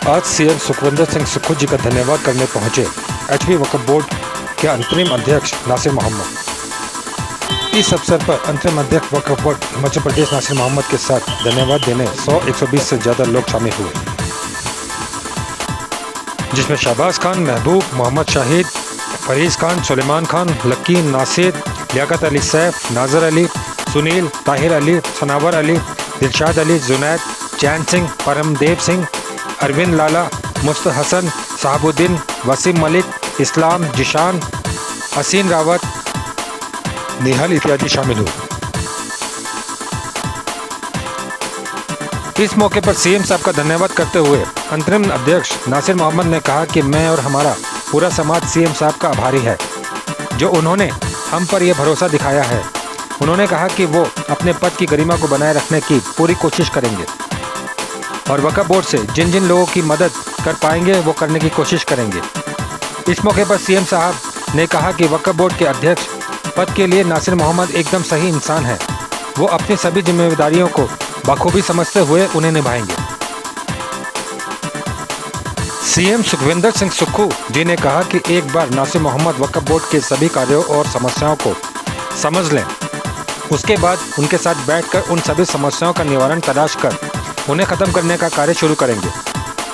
आज सीएम सुखविंदर सिंह सुक्खू जी का धन्यवाद करने पहुंचे एचपी वक्फ बोर्ड के अंतरिम अध्यक्ष नासिर मोहम्मद। इस अवसर पर अंतरिम अध्यक्ष वक्फ बोर्ड हिमाचल प्रदेश नासिर मोहम्मद के साथ धन्यवाद देने 100-120 से ज़्यादा लोग शामिल हुए, जिसमें शहबाज खान, महबूब, मोहम्मद शाहिद, फरीज खान, सुलेमान खान, लकी, नासिर, लियाकत अली सैफ, नाजर अली, सुनील, ताहिर अली, सनावर अली, दिलशाद अली, जुनैद, चैन सिंह, परमदेव सिंह, अरविंद लाला, मुस्त हसन, साहबुद्दीन, वसीम मलिक, इस्लाम, जिशान, हसीन रावत, निहल इत्यादि शामिल हुए। इस मौके पर सीएम साहब का धन्यवाद करते हुए अंतरिम अध्यक्ष नासिर मोहम्मद ने कहा कि मैं और हमारा पूरा समाज सीएम साहब का आभारी है, जो उन्होंने हम पर यह भरोसा दिखाया है। उन्होंने कहा कि वो अपने पद की गरिमा को बनाए रखने की पूरी कोशिश करेंगे और वक्फ बोर्ड से जिन जिन लोगों की मदद कर पाएंगे वो करने की कोशिश करेंगे। इस मौके पर सीएम साहब ने कहा कि वक्फ बोर्ड के अध्यक्ष पद के लिए नासिर मोहम्मद एकदम सही इंसान है। वो अपनी सभी जिम्मेदारियों को बखूबी समझते हुए उन्हें निभाएंगे। सीएम सुखविंदर सिंह सुक्खू जी ने कहा कि एक बार नासिर मोहम्मद वक्फ बोर्ड के सभी कार्यों और समस्याओं को समझ लें, उसके बाद उनके साथ बैठकर उन सभी समस्याओं का निवारण तलाश कर उन्हें ख़त्म करने का कार्य शुरू करेंगे।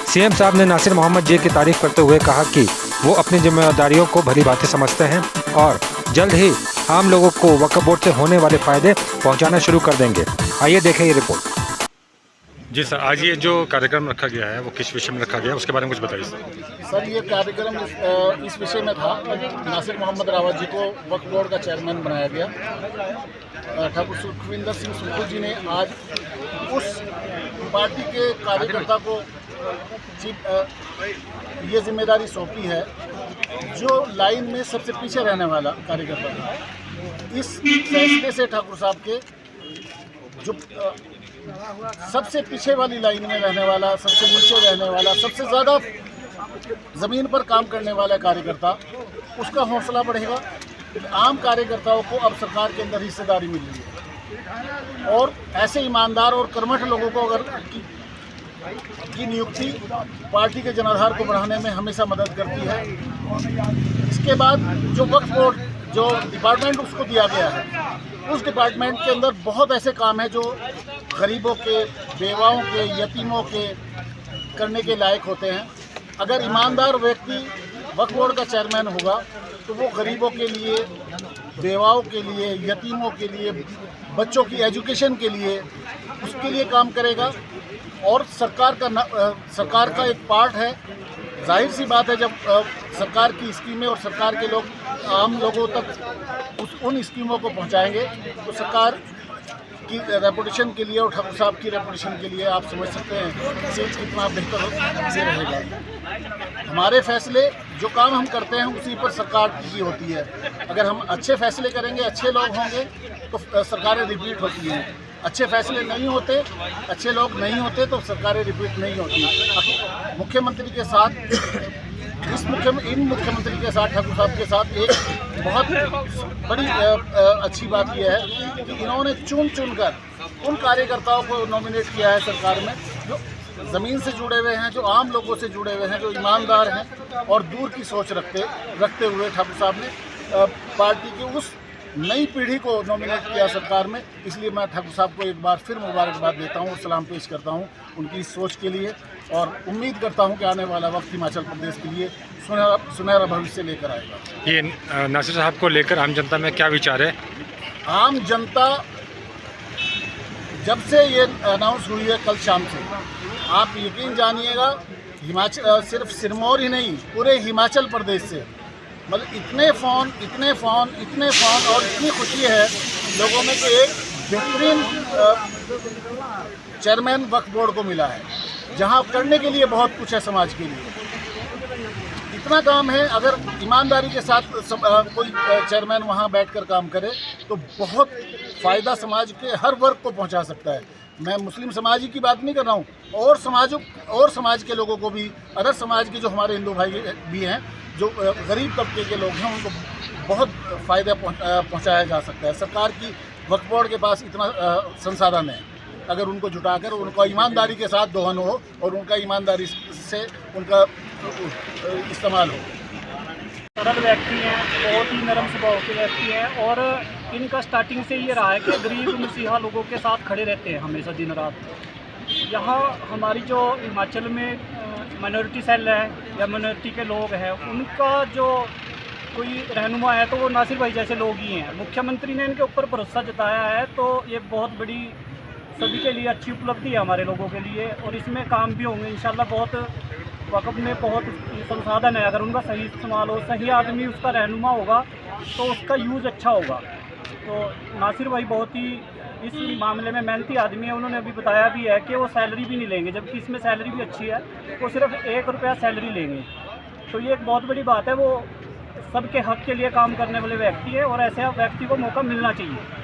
सीएम साहब ने नासिर मोहम्मद जी की तारीफ करते हुए कहा कि वो अपनी जिम्मेदारियों को भली भांति समझते हैं और जल्द ही आम लोगों को वक्फ बोर्ड से होने वाले फ़ायदे पहुंचाना शुरू कर देंगे। आइए देखें ये रिपोर्ट। जी सर, आज ये जो कार्यक्रम रखा गया है वो किस विषय में रखा गया है, उसके बारे में कुछ बताइए सर। ये कार्यक्रम इस विषय में था, नासिर मोहम्मद रावत जी को वक्फ बोर्ड का चेयरमैन बनाया गया। ठाकुर सुखविंदर सिंह सुक्खू जी ने आज उस पार्टी के कार्यकर्ता को ये जिम्मेदारी सौंपी है जो लाइन में सबसे पीछे रहने वाला कार्यकर्ता था। इस फैसले से ठाकुर साहब के जो सबसे पीछे वाली लाइन में रहने वाला, सबसे नीचे रहने वाला, सबसे ज़्यादा ज़मीन पर काम करने वाला कार्यकर्ता, उसका हौसला बढ़ेगा। आम कार्यकर्ताओं को अब सरकार के अंदर हिस्सेदारी मिल रही है और ऐसे ईमानदार और कर्मठ लोगों को अगर की नियुक्ति पार्टी के जनाधार को बढ़ाने में हमेशा मदद करती है। इसके बाद जो वक्फ बोर्ड जो डिपार्टमेंट उसको दिया गया है, उस डिपार्टमेंट के अंदर बहुत ऐसे काम हैं जो गरीबों के, बेवाओं के, यतीमों के करने के लायक होते हैं। अगर ईमानदार व्यक्ति वक्फ बोर्ड का चेयरमैन होगा तो वो गरीबों के लिए, बेवाओं के लिए, यतीमों के लिए, बच्चों की एजुकेशन के लिए, उसके लिए काम करेगा और सरकार का एक पार्ट है। जाहिर सी बात है, जब सरकार की स्कीमें और सरकार के लोग आम लोगों तक उन स्कीमों को पहुंचाएंगे तो सरकार की रेपुटेशन के लिए और ठाकुर साहब की रेपुटेशन के लिए आप समझ सकते हैं सीट कितना बेहतर से रहेगा। हमारे फैसले, जो काम हम करते हैं उसी पर सरकार की होती है। अगर हम अच्छे फैसले करेंगे, अच्छे लोग होंगे तो सरकारें रिपीट होती हैं। अच्छे फैसले नहीं होते, अच्छे लोग नहीं होते तो सरकारें रिपीट नहीं होती। मुख्यमंत्री के साथ इन मुख्यमंत्री के साथ, ठाकुर साहब के साथ एक बहुत बड़ी अच्छी बात यह है कि इन्होंने चुन कर उन कार्यकर्ताओं को नॉमिनेट किया है सरकार में जो ज़मीन से जुड़े हुए हैं, जो आम लोगों से जुड़े हुए हैं, जो ईमानदार हैं और दूर की सोच रखते हुए ठाकुर साहब ने पार्टी की उस नई पीढ़ी को नॉमिनेट किया सरकार में। इसलिए मैं ठाकुर साहब को एक बार फिर मुबारकबाद देता हूं और सलाम पेश करता हूं उनकी इस सोच के लिए और उम्मीद करता हूं कि आने वाला वक्त हिमाचल प्रदेश के लिए सुनहरा भविष्य लेकर आएगा। ये नासिर साहब को लेकर आम जनता में क्या विचार है? आम जनता जब से ये अनाउंस हुई है कल शाम से, आप यकीन जानिएगा, हिमाचल सिर्फ सिरमौर ही नहीं, पूरे हिमाचल प्रदेश से मतलब इतने फ़ोन और इतनी खुशी है लोगों में कि एक बेहतरीन चेयरमैन वक्फ बोर्ड को मिला है, जहां करने के लिए बहुत कुछ है समाज के लिए। इतना काम है, अगर ईमानदारी के साथ कोई चेयरमैन वहां बैठकर काम करे तो बहुत फ़ायदा समाज के हर वर्ग को पहुंचा सकता है। मैं मुस्लिम समाज की बात नहीं कर रहा हूँ, और समाज के लोगों को भी, अदर समाज के जो हमारे हिंदू भाई भी हैं, जो गरीब तबके के लोग हैं, उनको बहुत फ़ायदा पहुंचाया जा सकता है। सरकार की वक्फ बोर्ड के पास इतना संसाधन है। अगर उनको जुटाकर उनका ईमानदारी के साथ दोहन हो और उनका ईमानदारी से उनका इस्तेमाल हो। सरल व्यक्ति हैं, बहुत ही नरम स्वभाव के व्यक्ति हैं और इनका स्टार्टिंग से ये रहा है कि गरीब मसीहा लोगों के साथ खड़े रहते हैं हमेशा दिन रात। यहाँ हमारी जो हिमाचल में माइनॉरिटी सेल है या माइनॉरिटी के लोग हैं, उनका जो कोई रहनुमा है तो वो नासिर भाई जैसे लोग ही हैं। मुख्यमंत्री ने इनके ऊपर भरोसा जताया है तो ये बहुत बड़ी सभी के लिए अच्छी उपलब्धि है हमारे लोगों के लिए, और इसमें काम भी होंगे इंशाल्लाह। बहुत वक़्त में बहुत संसाधन है, अगर उनका सही इस्तेमाल हो, सही आदमी उसका रहनुमा होगा तो उसका यूज़ अच्छा होगा। तो नासिर भाई बहुत ही इस मामले में मेहनती आदमी है। उन्होंने अभी बताया भी है कि वो सैलरी भी नहीं लेंगे, जबकि इसमें सैलरी भी अच्छी है, वो सिर्फ 1 रुपया सैलरी लेंगे। तो ये एक बहुत बड़ी बात है। वो सबके हक के लिए काम करने वाले व्यक्ति है और ऐसे व्यक्ति को मौका मिलना चाहिए।